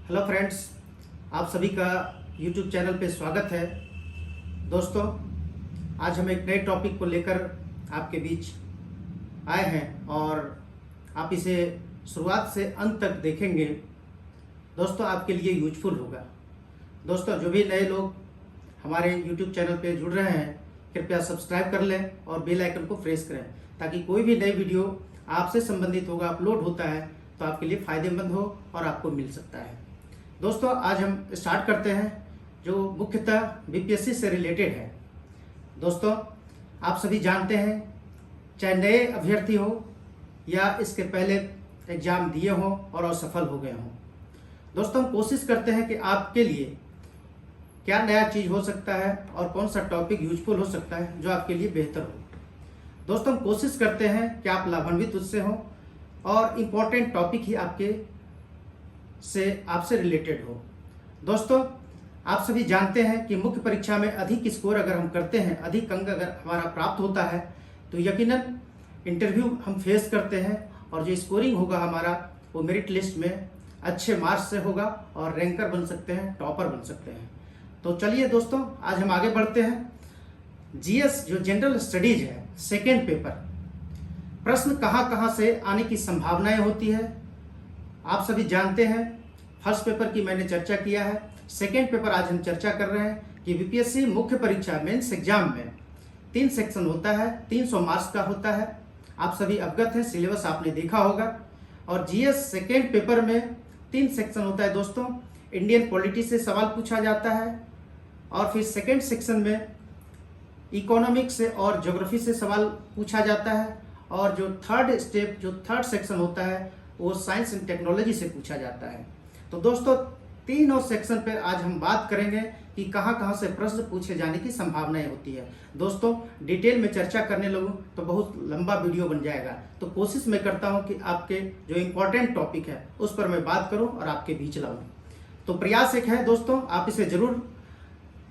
Hello friends, आप सभी का यूट्यूब चैनल पे स्वागत है। दोस्तों, आज हम एक नए टॉपिक को लेकर आपके बीच आए हैं और आप इसे शुरुआत से अंत तक देखेंगे। दोस्तों, आपके लिए यूजफुल होगा। दोस्तों, जो भी नए लोग हमारे यूट्यूब चैनल पे जुड़ रहे हैं, कृपया सब्सक्राइब कर लें और बेल आइकन को प्रेस करें ताकि कोई भी नई वीडियो आपसे संबंधित होगा अपलोड होता है तो आपके लिए फ़ायदेमंद हो और आपको मिल सकता है। दोस्तों, आज हम स्टार्ट करते हैं जो मुख्यतः बीपीएससी से रिलेटेड है। दोस्तों, आप सभी जानते हैं, चाहे नए अभ्यर्थी हो या इसके पहले एग्ज़ाम दिए हों और असफल हो गए हों, दोस्तों हम कोशिश करते हैं कि आपके लिए क्या नया चीज़ हो सकता है और कौन सा टॉपिक यूजफुल हो सकता है जो आपके लिए बेहतर हो। दोस्तों, हम कोशिश करते हैं कि आप लाभान्वित उससे हों और इम्पोर्टेंट टॉपिक ही आपसे रिलेटेड हो। दोस्तों, आप सभी जानते हैं कि मुख्य परीक्षा में अधिक स्कोर अगर हम करते हैं, अधिक अंक अगर हमारा प्राप्त होता है तो यकीनन इंटरव्यू हम फेस करते हैं और जो स्कोरिंग होगा हमारा वो मेरिट लिस्ट में अच्छे मार्क्स से होगा और रैंकर बन सकते हैं, टॉपर बन सकते हैं। तो चलिए दोस्तों, आज हम आगे बढ़ते हैं। जीएस जो जनरल स्टडीज है, सेकेंड पेपर, प्रश्न कहाँ से आने की संभावनाएं होती है। आप सभी जानते हैं, फर्स्ट पेपर की मैंने चर्चा किया है, सेकेंड पेपर आज हम चर्चा कर रहे हैं कि बीपीएससी मुख्य परीक्षा मेंस एग्जाम में 3 सेक्शन होता है, 300 मार्क्स का होता है। आप सभी अवगत हैं, सिलेबस आपने देखा होगा। और जीएस सेकेंड पेपर में 3 सेक्शन होता है। दोस्तों, इंडियन पॉलिटी से सवाल पूछा जाता है और फिर सेकेंड सेक्शन में इकोनॉमिक्स से और ज्योग्राफी से सवाल पूछा जाता है और जो थर्ड सेक्शन होता है वो साइंस एंड टेक्नोलॉजी से पूछा जाता है। तो दोस्तों, तीनों सेक्शन पे आज हम बात करेंगे कि कहाँ से प्रश्न पूछे जाने की संभावनाएं होती है। दोस्तों, डिटेल में चर्चा करने लगूं तो बहुत लंबा वीडियो बन जाएगा, तो कोशिश मैं करता हूं कि आपके जो इम्पोर्टेंट टॉपिक है उस पर मैं बात करूं और आपके बीच लाऊं। तो प्रयास एक है दोस्तों, आप इसे जरूर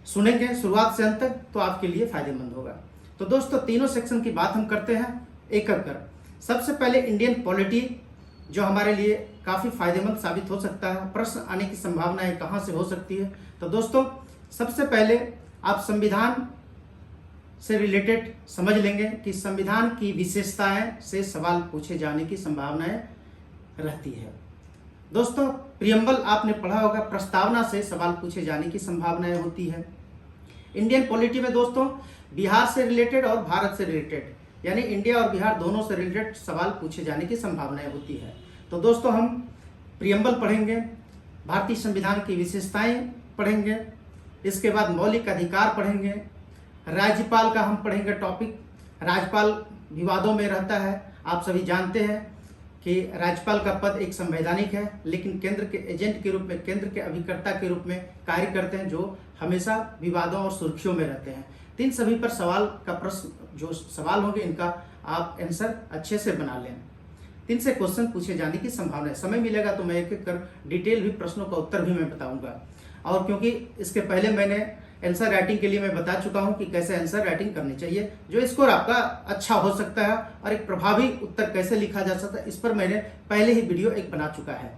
सुनेंगे शुरुआत से अंत तक तो आपके लिए फायदेमंद होगा। तो दोस्तों, तीनों सेक्शन की बात हम करते हैं एक एक कर। सबसे पहले इंडियन पॉलिटी, जो हमारे लिए काफ़ी फायदेमंद साबित हो सकता है। प्रश्न आने की संभावनाएं कहाँ से हो सकती है। तो दोस्तों, सबसे पहले आप संविधान से रिलेटेड समझ लेंगे कि संविधान की विशेषताएं से सवाल पूछे जाने की संभावनाएं रहती है। दोस्तों, प्रियम्बल आपने पढ़ा होगा, प्रस्तावना से सवाल पूछे जाने की संभावनाएं होती है। इंडियन पॉलिटी में दोस्तों बिहार से रिलेटेड और भारत से रिलेटेड, यानी इंडिया और बिहार दोनों से रिलेटेड सवाल पूछे जाने की संभावनाएं होती है। तो दोस्तों, हम प्रियम्बल पढ़ेंगे, भारतीय संविधान की विशेषताएं पढ़ेंगे, इसके बाद मौलिक अधिकार पढ़ेंगे, राज्यपाल का हम पढ़ेंगे टॉपिक। राज्यपाल विवादों में रहता है। आप सभी जानते हैं कि राज्यपाल का पद एक संवैधानिक है, लेकिन केंद्र के एजेंट के रूप में, केंद्र के अभिकर्ता के रूप में कार्य करते हैं, जो हमेशा विवादों और सुर्खियों में रहते हैं। तीन सभी पर सवाल का प्रश्न, जो सवाल होंगे इनका आप आंसर अच्छे से बना लें। 3 से क्वेश्चन पूछे जाने की संभावना है। समय मिलेगा तो मैं एक एक कर डिटेल भी प्रश्नों का उत्तर भी मैं बताऊंगा। और क्योंकि इसके पहले मैंने आंसर राइटिंग के लिए मैं बता चुका हूं कि कैसे आंसर राइटिंग करनी चाहिए, जो स्कोर आपका अच्छा हो सकता है और एक प्रभावी उत्तर कैसे लिखा जा सकता है, इस पर मैंने पहले ही वीडियो एक बना चुका है।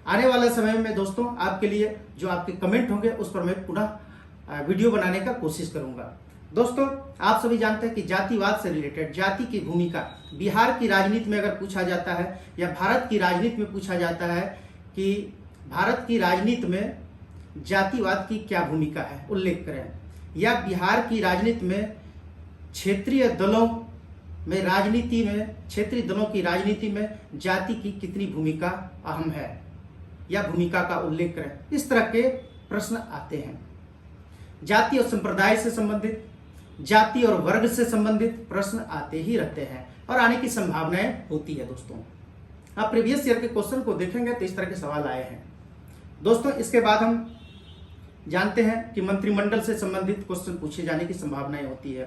आने वाले समय में दोस्तों आपके लिए जो आपके कमेंट होंगे उस पर मैं पुनः वीडियो बनाने का कोशिश करूंगा। दोस्तों, आप सभी जानते हैं कि जातिवाद से रिलेटेड, जाति की भूमिका बिहार की राजनीति में अगर पूछा जाता है या भारत की राजनीति में पूछा जाता है कि भारत की राजनीति में जातिवाद की क्या भूमिका है, उल्लेख करें। या बिहार की राजनीति में क्षेत्रीय दलों में राजनीति में, क्षेत्रीय दलों की राजनीति में जाति की कितनी भूमिका अहम है, या भूमिका का उल्लेख करें। इस तरह के प्रश्न आते हैं। जाति और संप्रदाय से संबंधित, जाति और वर्ग से संबंधित प्रश्न आते ही रहते हैं और आने की संभावनाएं होती है। दोस्तों, आप प्रीवियस ईयर के क्वेश्चन को देखेंगे तो इस तरह के सवाल आए हैं। दोस्तों, इसके बाद हम जानते हैं कि मंत्रिमंडल से संबंधित क्वेश्चन पूछे जाने की संभावनाएं होती है।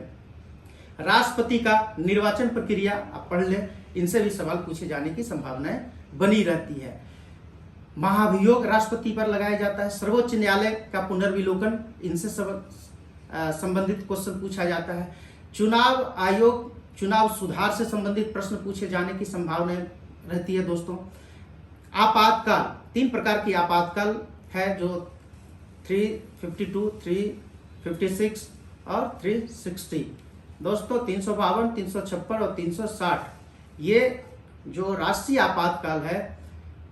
राष्ट्रपति का निर्वाचन प्रक्रिया आप पढ़ लें, इनसे भी सवाल पूछे जाने की संभावनाएं बनी रहती है। महाभियोग राष्ट्रपति पर लगाया जाता है। सर्वोच्च न्यायालय का पुनर्विलोकन, इनसे संबंधित क्वेश्चन पूछा जाता है। चुनाव आयोग, चुनाव सुधार से संबंधित प्रश्न पूछे जाने की संभावना रहती है। दोस्तों, आपातकाल, 3 प्रकार की आपातकाल है जो 352, 356 और 360। दोस्तों 352, 356 और 360 ये जो राष्ट्रीय आपातकाल है,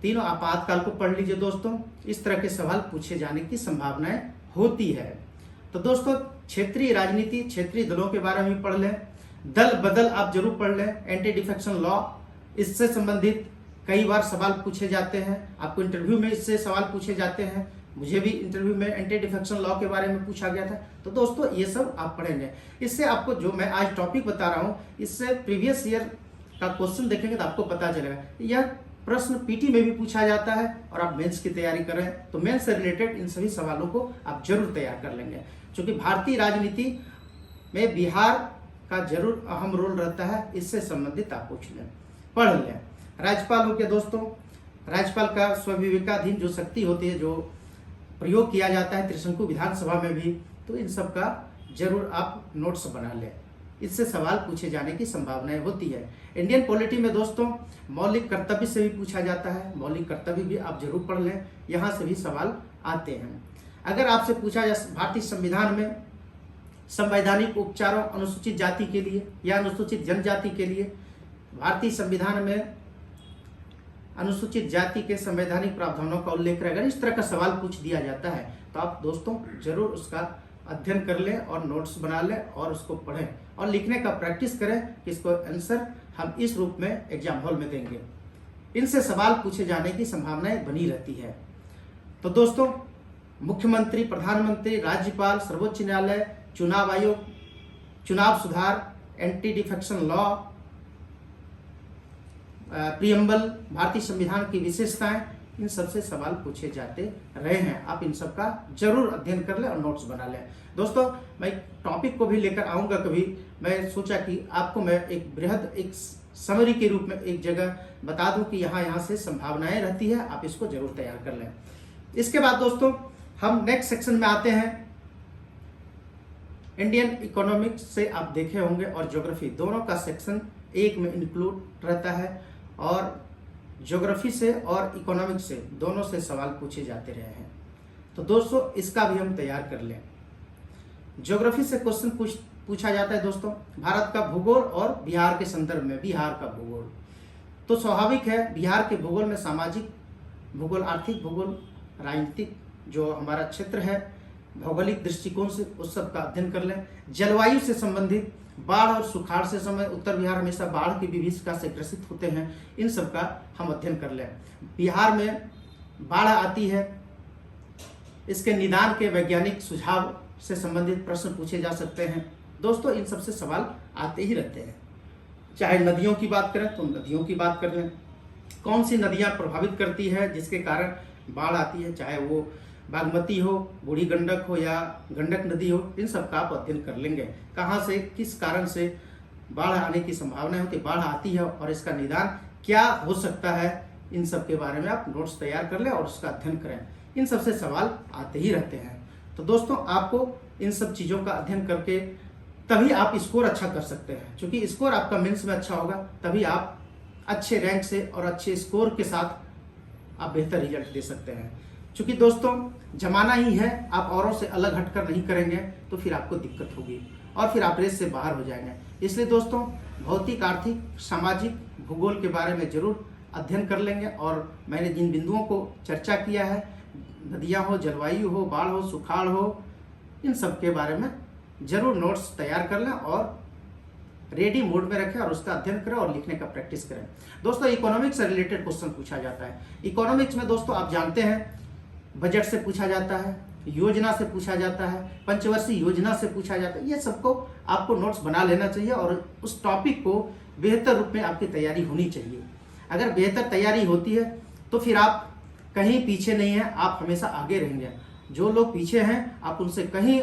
तीनों आपातकाल को पढ़ लीजिए दोस्तों। इस तरह के सवाल पूछे जाने की संभावनाएं होती है। तो दोस्तों क्षेत्रीय राजनीति, क्षेत्रीय दलों के बारे में पढ़ लें। दल बदल आप जरूर पढ़ लें। एंटी डिफेक्शन लॉ, इससे संबंधित कई बार सवाल पूछे जाते हैं। आपको इंटरव्यू में इससे सवाल पूछे जाते हैं। मुझे भी इंटरव्यू में एंटी डिफेक्शन लॉ के बारे में पूछा गया था। तो दोस्तों ये सब आप पढ़ेंगे। इससे आपको जो मैं आज टॉपिक बता रहा हूँ, इससे प्रीवियस ईयर का क्वेश्चन देखेंगे तो आपको पता चलेगा। यह प्रश्न पीटी में भी पूछा जाता है और आप मेंस की तैयारी कर रहे हैं तो मेंस से रिलेटेड इन सभी सवालों को आप जरूर तैयार कर लेंगे, क्योंकि भारतीय राजनीति में बिहार का जरूर अहम रोल रहता है। इससे संबंधित आप पूछ लें, पढ़ लें। राज्यपाल हो गया दोस्तों। राज्यपाल का स्वविवेकाधीन जो शक्ति होती है, जो प्रयोग किया जाता है त्रिशंकु विधानसभा में भी, तो इन सब का जरूर आप नोट्स बना लें। इससे सवाल पूछे जाने की संभावनाएं होती है। इंडियन पॉलिटी में दोस्तों मौलिक कर्तव्य से भी पूछा जाता है। मौलिक कर्तव्य भी आप जरूर पढ़ लें, यहाँ से भी सवाल आते हैं। अगर आपसे पूछा जाए भारतीय संविधान में संवैधानिक उपचारों अनुसूचित जाति के लिए या अनुसूचित जनजाति के लिए, भारतीय संविधान में अनुसूचित जाति के संवैधानिक प्रावधानों का उल्लेख रहेगा, इस तरह का सवाल पूछ दिया जाता है तो आप दोस्तों जरूर उसका अध्ययन कर लें और नोट्स बना लें और उसको पढ़ें और लिखने का प्रैक्टिस करें कि इसको आंसर हम इस रूप में एग्जाम हॉल में देंगे। इनसे सवाल पूछे जाने की संभावनाएं बनी रहती है। तो दोस्तों मुख्यमंत्री, प्रधानमंत्री, राज्यपाल, सर्वोच्च न्यायालय, चुनाव आयोग, चुनाव सुधार, एंटी डिफेक्शन लॉ, प्रियम्बल, भारतीय संविधान की विशेषताएं, इन सबसे सवाल पूछे जाते रहे हैं। आप इन सब का जरूर अध्ययन कर लें और नोट्स बना लें। दोस्तों मैं टॉपिक को भी लेकर आऊँगा कभी। मैं सोचा कि आपको मैं एक बृहद एक समरी के रूप में एक जगह बता दूं कि यहाँ से संभावनाएं रहती है, आप इसको जरूर तैयार कर लें। इसके बाद दोस्तों हम नेक्स्ट सेक्शन में आते हैं। इंडियन इकोनॉमिक्स से आप देखे होंगे और ज्योग्राफी, दोनों का सेक्शन एक में इंक्लूड रहता है और ज्योग्राफी से और इकोनॉमिक्स से दोनों से सवाल पूछे जाते रहे हैं। तो दोस्तों इसका भी हम तैयार कर लें। ज्योग्राफी से क्वेश्चन पूछा जाता है दोस्तों भारत का भूगोल और बिहार के संदर्भ में बिहार का भूगोल। तो स्वाभाविक है बिहार के भूगोल में सामाजिक भूगोल, आर्थिक भूगोल, राजनीतिक जो हमारा क्षेत्र है भौगोलिक दृष्टिकोण से उस सब का अध्ययन कर लें। जलवायु से संबंधित बाढ़ और सुखाड़ से समय उत्तर बिहार हमेशा बाढ़ की विभीषिका से ग्रसित होते हैं, इन सब का हम अध्ययन कर लें। बिहार में बाढ़ आती है, इसके निदान के वैज्ञानिक सुझाव से संबंधित प्रश्न पूछे जा सकते हैं। दोस्तों इन सबसे सवाल आते ही रहते हैं। चाहे नदियों की बात करें तो नदियों की बात कर लें, कौन सी नदियां प्रभावित करती है जिसके कारण बाढ़ आती है, चाहे वो बागमती हो, बूढ़ी गंडक हो या गंडक नदी हो, इन सब का आप अध्ययन कर लेंगे। कहाँ से किस कारण से बाढ़ आने की संभावना होती है, बाढ़ आती है और इसका निदान क्या हो सकता है, इन सब के बारे में आप नोट्स तैयार कर लें और उसका अध्ययन करें। इन सब से सवाल आते ही रहते हैं। तो दोस्तों आपको इन सब चीज़ों का अध्ययन करके तभी आप स्कोर अच्छा कर सकते हैं, क्योंकि स्कोर आपका मेंस में अच्छा होगा तभी आप अच्छे रैंक से और अच्छे स्कोर के साथ आप बेहतर रिजल्ट दे सकते हैं। क्योंकि दोस्तों जमाना ही है, आप औरों से अलग हटकर नहीं करेंगे तो फिर आपको दिक्कत होगी और फिर आप रेस से बाहर हो जाएंगे। इसलिए दोस्तों भौतिक, आर्थिक, सामाजिक, भूगोल के बारे में जरूर अध्ययन कर लेंगे और मैंने जिन बिंदुओं को चर्चा किया है, नदियाँ हो, जलवायु हो, बाढ़ हो, सुखाड़ हो, इन सब के बारे में जरूर नोट्स तैयार कर लें और रेडी मोड में रखें और उसका अध्ययन करें और लिखने का प्रैक्टिस करें। दोस्तों इकोनॉमिक्स से रिलेटेड क्वेश्चन पूछा जाता है। इकोनॉमिक्स में दोस्तों आप जानते हैं बजट से पूछा जाता है, योजना से पूछा जाता है, पंचवर्षीय योजना से पूछा जाता है। ये सबको आपको नोट्स बना लेना चाहिए और उस टॉपिक को बेहतर रूप में आपकी तैयारी होनी चाहिए। अगर बेहतर तैयारी होती है तो फिर आप कहीं पीछे नहीं हैं, आप हमेशा आगे रहेंगे। जो लोग पीछे हैं आप उनसे कहीं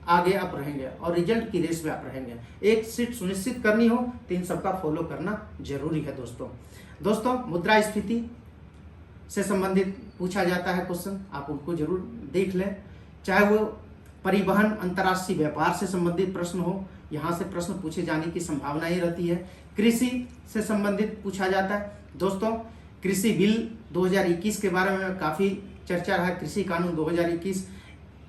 आगे आप रहेंगे और रिजल्ट की रेस में आप रहेंगे। एक सीट सुनिश्चित करनी हो तो इन सबका फॉलो करना जरूरी है। दोस्तों मुद्रास्फीति से संबंधित पूछा जाता है क्वेश्चन, आप उनको जरूर देख लें। चाहे वो परिवहन, अंतर्राष्ट्रीय व्यापार से संबंधित प्रश्न हो, यहाँ से प्रश्न पूछे जाने की संभावना ही रहती है। कृषि से संबंधित पूछा जाता है। दोस्तों कृषि बिल 2021 के बारे में काफ़ी चर्चा रहा कृषि कानून 2021,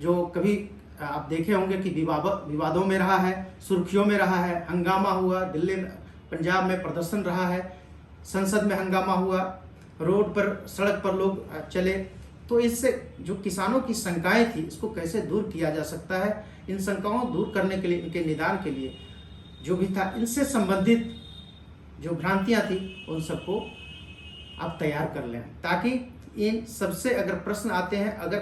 जो कभी आप देखे होंगे कि विवादों में रहा है, सुर्खियों में रहा है, हंगामा हुआ, दिल्ली में, पंजाब में प्रदर्शन रहा है, संसद में हंगामा हुआ, रोड पर, सड़क पर लोग चले। तो इससे जो किसानों की शंकाएं थी, इसको कैसे दूर किया जा सकता है, इन शंकाओं दूर करने के लिए, इनके निदान के लिए जो भी था, इनसे संबंधित जो भ्रांतियां थी, उन सबको आप तैयार कर लें, ताकि इन सबसे अगर प्रश्न आते हैं, अगर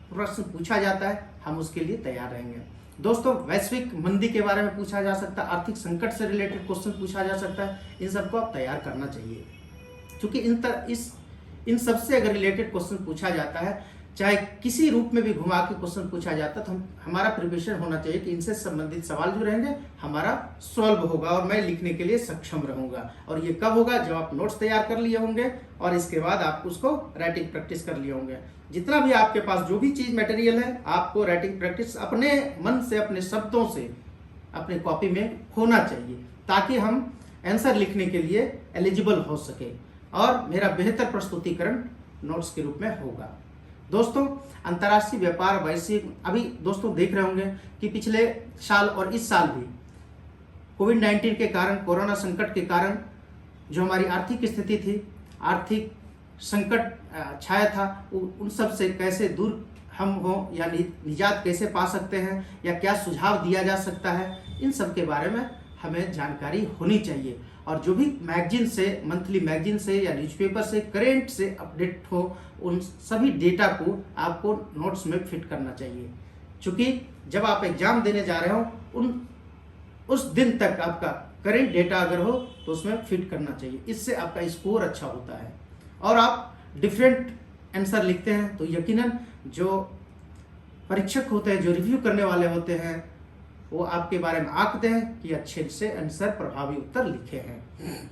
प्रश्न पूछा जाता है, हम उसके लिए तैयार रहेंगे। दोस्तों, वैश्विक मंदी के बारे में पूछा जा सकता है, आर्थिक संकट से रिलेटेड क्वेश्चन पूछा जा सकता है, इन सबको आप तैयार करना चाहिए, क्योंकि इन सबसे अगर रिलेटेड क्वेश्चन पूछा जाता है, चाहे किसी रूप में भी घुमा के क्वेश्चन पूछा जाता है, तो हमारा प्रिपरेशन होना चाहिए कि इनसे संबंधित सवाल जो रहेंगे हमारा सॉल्व होगा और मैं लिखने के लिए सक्षम रहूंगा। और ये कब होगा? जब आप नोट्स तैयार कर लिए होंगे और इसके बाद आप उसको राइटिंग प्रैक्टिस कर लिए होंगे। जितना भी आपके पास जो भी चीज मटेरियल है, आपको राइटिंग प्रैक्टिस अपने मन से, अपने शब्दों से, अपने कॉपी में होना चाहिए, ताकि हम आंसर लिखने के लिए एलिजिबल हो सके और मेरा बेहतर प्रस्तुतिकरण नोट्स के रूप में होगा। दोस्तों, अंतर्राष्ट्रीय व्यापार, वैश्विक, अभी दोस्तों देख रहे होंगे कि पिछले साल और इस साल भी कोविड-19 के कारण, कोरोना संकट के कारण जो हमारी आर्थिक स्थिति थी, आर्थिक संकट छाया था, उन सब से कैसे दूर हम हो या निजात कैसे पा सकते हैं, या क्या सुझाव दिया जा सकता है, इन सब के बारे में हमें जानकारी होनी चाहिए। और जो भी मैगजीन से, मंथली मैगजीन से या न्यूज़पेपर से करेंट से अपडेट हो, उन सभी डेटा को आपको नोट्स में फिट करना चाहिए, क्योंकि जब आप एग्जाम देने जा रहे हो, उस दिन तक आपका करेंट डेटा अगर हो तो उसमें फिट करना चाहिए। इससे आपका स्कोर अच्छा होता है और आप डिफरेंट आंसर लिखते हैं तो यकीनन जो परीक्षक होते हैं, जो रिव्यू करने वाले होते हैं, वो आपके बारे में आंकते हैं कि अच्छे से आंसर, प्रभावी उत्तर लिखे हैं।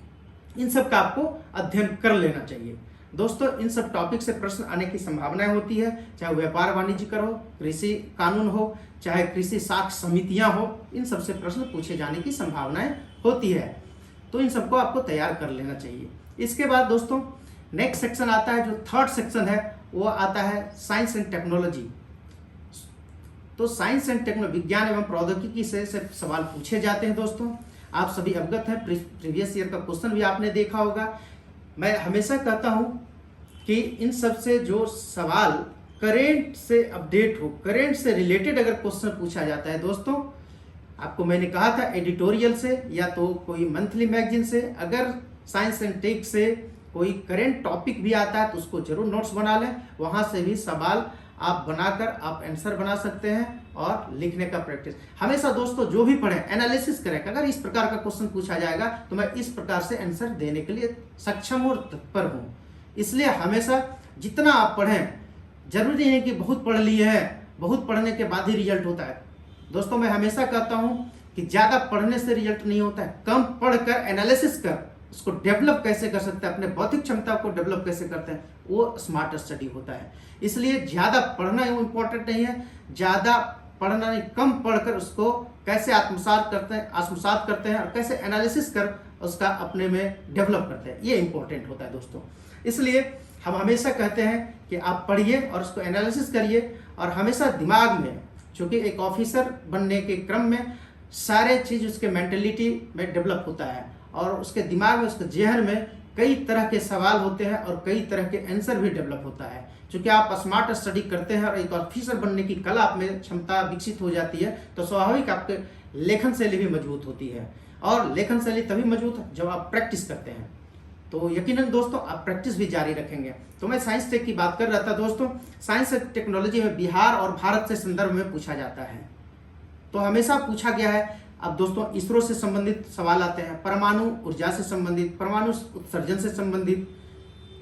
इन सब का आपको अध्ययन कर लेना चाहिए। दोस्तों, इन सब टॉपिक से प्रश्न आने की संभावनाएं होती है, चाहे व्यापार वाणिज्य कर हो, कृषि कानून हो, चाहे कृषि साख समितियां हो, इन सब से प्रश्न पूछे जाने की संभावनाएं होती है। तो इन सबको आपको तैयार कर लेना चाहिए। इसके बाद दोस्तों नेक्स्ट सेक्शन आता है, जो थर्ड सेक्शन है, वो आता है साइंस एंड टेक्नोलॉजी। तो साइंस एंड टेक्नोलॉजी, विज्ञान एवं प्रौद्योगिकी से सवाल पूछे जाते हैं। दोस्तों, आप सभी अवगत हैं, प्रीवियस ईयर का क्वेश्चन भी आपने देखा होगा। मैं हमेशा कहता हूं कि इन सब से जो सवाल करेंट से अपडेट हो, करेंट से रिलेटेड अगर क्वेश्चन पूछा जाता है दोस्तों, आपको मैंने कहा था एडिटोरियल से या तो कोई मंथली मैगजीन से, अगर साइंस एंड टेक से कोई करेंट टॉपिक भी आता है तो उसको जरूर नोट्स बना लें। वहां से भी सवाल आप बनाकर आप आंसर बना सकते हैं और लिखने का प्रैक्टिस हमेशा। दोस्तों, जो भी पढ़ें एनालिसिस करें, अगर इस प्रकार का क्वेश्चन पूछा जाएगा तो मैं इस प्रकार से आंसर देने के लिए सक्षम और तत्पर हूं। इसलिए हमेशा जितना आप पढ़ें, जरूरी नहीं कि बहुत पढ़ लिए हैं, बहुत पढ़ने के बाद ही रिजल्ट होता है। दोस्तों, मैं हमेशा कहता हूं कि ज्यादा पढ़ने से रिजल्ट नहीं होता है, कम पढ़कर एनालिसिस कर उसको डेवलप कैसे कर सकते हैं, अपने बौद्धिक क्षमता को डेवलप कैसे करते हैं, वो स्मार्ट स्टडी होता है। इसलिए ज्यादा पढ़ना इंपॉर्टेंट नहीं है, ज्यादा पढ़ना नहीं, कम पढ़कर उसको कैसे आत्मसात करते हैं और कैसे एनालिसिस कर उसका अपने में डेवलप करते हैं, ये इंपॉर्टेंट होता है दोस्तों। इसलिए हम हमेशा कहते हैं कि आप पढ़िए और उसको एनालिसिस करिए, और हमेशा दिमाग में, चूंकि एक ऑफिसर बनने के क्रम में सारे चीज उसके मेंटेलिटी में डेवलप होता है और उसके दिमाग में, उसके जहन में कई तरह के सवाल होते हैं और कई तरह के आंसर भी डेवलप होता है। क्योंकि आप स्मार्ट स्टडी करते हैं और एक ऑफिसर बनने की कला आप में क्षमता विकसित हो जाती है, तो स्वाभाविक आपके लेखन शैली भी मजबूत होती है। और लेखन शैली तभी मजबूत जब आप प्रैक्टिस करते हैं। तो यकीनन दोस्तों आप प्रैक्टिस भी जारी रखेंगे। तो मैं साइंस टेक की बात कर रहा था दोस्तों। साइंस एंड टेक्नोलॉजी में बिहार और भारत से संदर्भ में पूछा जाता है, तो हमेशा पूछा गया है। अब दोस्तों इसरो से संबंधित सवाल आते हैं, परमाणु ऊर्जा से संबंधित, परमाणु उत्सर्जन से संबंधित,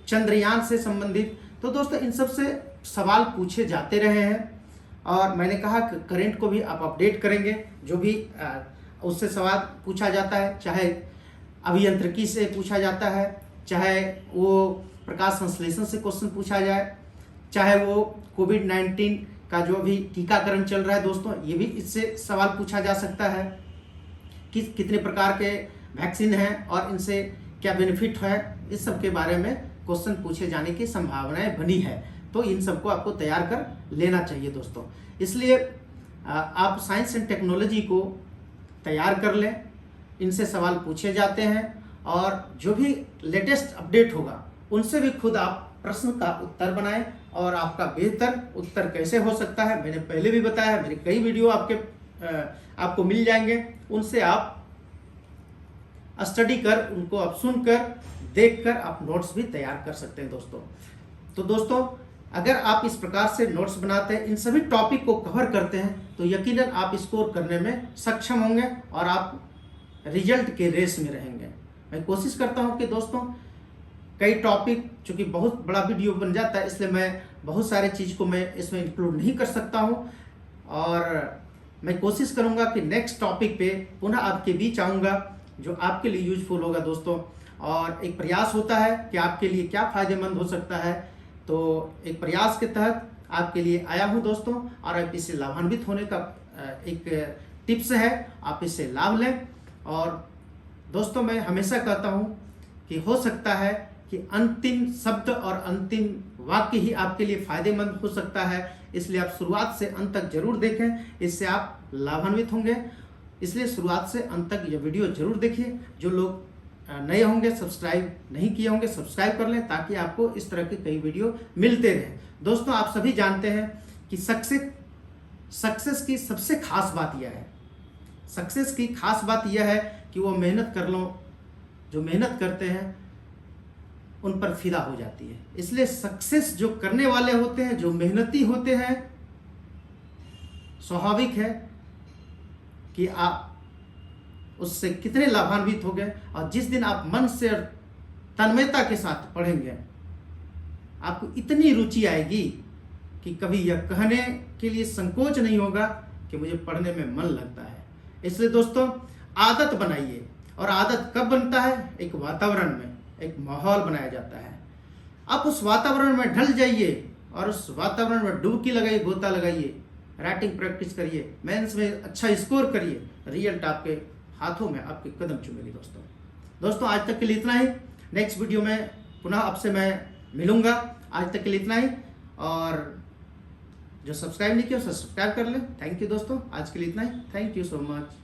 चंद्रयान से संबंधित। तो दोस्तों इन सब से सवाल पूछे जाते रहे हैं और मैंने कहा कि करेंट को भी आप अपडेट करेंगे। जो भी उससे सवाल पूछा जाता है, चाहे अभियांत्रिकी से पूछा जाता है, चाहे वो प्रकाश संश्लेषण से क्वेश्चन पूछा जाए, चाहे वो कोविड-19 का जो अभी टीकाकरण चल रहा है दोस्तों, ये भी इससे सवाल पूछा जा सकता है कि कितने प्रकार के वैक्सीन हैं और इनसे क्या बेनिफिट है। इस सब के बारे में क्वेश्चन पूछे जाने की संभावनाएं बनी है। तो इन सबको आपको तैयार कर लेना चाहिए दोस्तों। इसलिए आप साइंस एंड टेक्नोलॉजी को तैयार कर लें, इनसे सवाल पूछे जाते हैं और जो भी लेटेस्ट अपडेट होगा उनसे भी खुद आप प्रश्न का उत्तर बनाएं और आपका बेहतर उत्तर कैसे हो सकता है मैंने पहले भी बताया है। मेरे कई वीडियो आपको मिल जाएंगे, उनसे आप स्टडी कर, उनको आप सुनकर देखकर आप नोट्स भी तैयार कर सकते हैं दोस्तों। तो दोस्तों अगर आप इस प्रकार से नोट्स बनाते हैं, इन सभी टॉपिक को कवर करते हैं, तो यकीनन आप स्कोर करने में सक्षम होंगे और आप रिजल्ट के रेस में रहेंगे। मैं कोशिश करता हूं कि दोस्तों कई टॉपिक, चूंकि बहुत बड़ा वीडियो बन जाता है इसलिए मैं बहुत सारे चीज़ को मैं इसमें इंक्लूड नहीं कर सकता हूं, और मैं कोशिश करूंगा कि नेक्स्ट टॉपिक पे पुनः आपके बीच आऊँगा जो आपके लिए यूजफुल होगा दोस्तों। और एक प्रयास होता है कि आपके लिए क्या फ़ायदेमंद हो सकता है, तो एक प्रयास के तहत आपके लिए आया हूं दोस्तों, और आप इससे लाभान्वित होने का एक टिप्स है, आप इससे लाभ लें। और दोस्तों मैं हमेशा कहता हूं कि हो सकता है कि अंतिम शब्द और अंतिम वाक्य ही आपके लिए फायदेमंद हो सकता है, इसलिए आप शुरुआत से अंत तक जरूर देखें, इससे आप लाभान्वित होंगे। इसलिए शुरुआत से अंत तक यह वीडियो जरूर देखिए। जो लोग नए होंगे, सब्सक्राइब नहीं किए होंगे, सब्सक्राइब कर लें ताकि आपको इस तरह के कई वीडियो मिलते रहें। दोस्तों आप सभी जानते हैं कि सक्सेस की सबसे खास बात यह है, सक्सेस की खास बात यह है कि वो मेहनत कर लो, जो मेहनत करते हैं उन पर फिदा हो जाती है। इसलिए सक्सेस जो करने वाले होते हैं, जो मेहनती होते हैं, स्वाभाविक है कि आप उससे कितने लाभान्वित हो गए। और जिस दिन आप मन से और तन्मयता के साथ पढ़ेंगे, आपको इतनी रुचि आएगी कि कभी यह कहने के लिए संकोच नहीं होगा कि मुझे पढ़ने में मन लगता है। इसलिए दोस्तों आदत बनाइए, और आदत कब बनता है? एक वातावरण में, एक माहौल बनाया जाता है। आप उस वातावरण में ढल जाइए और उस वातावरण में डुबकी लगाइए, गोता लगाइए, राइटिंग प्रैक्टिस करिए, मेंस में अच्छा स्कोर करिए, रिजल्ट आपके हाथों में, आपके कदम चूमेगी दोस्तों। आज तक के लिए इतना ही। नेक्स्ट वीडियो में पुनः आपसे मैं मिलूंगा। आज तक के लिए इतना ही, और जो सब्सक्राइब नहीं किया उसे सब्सक्राइब कर लें। थैंक यू दोस्तों, आज के लिए इतना ही। Thank you so much.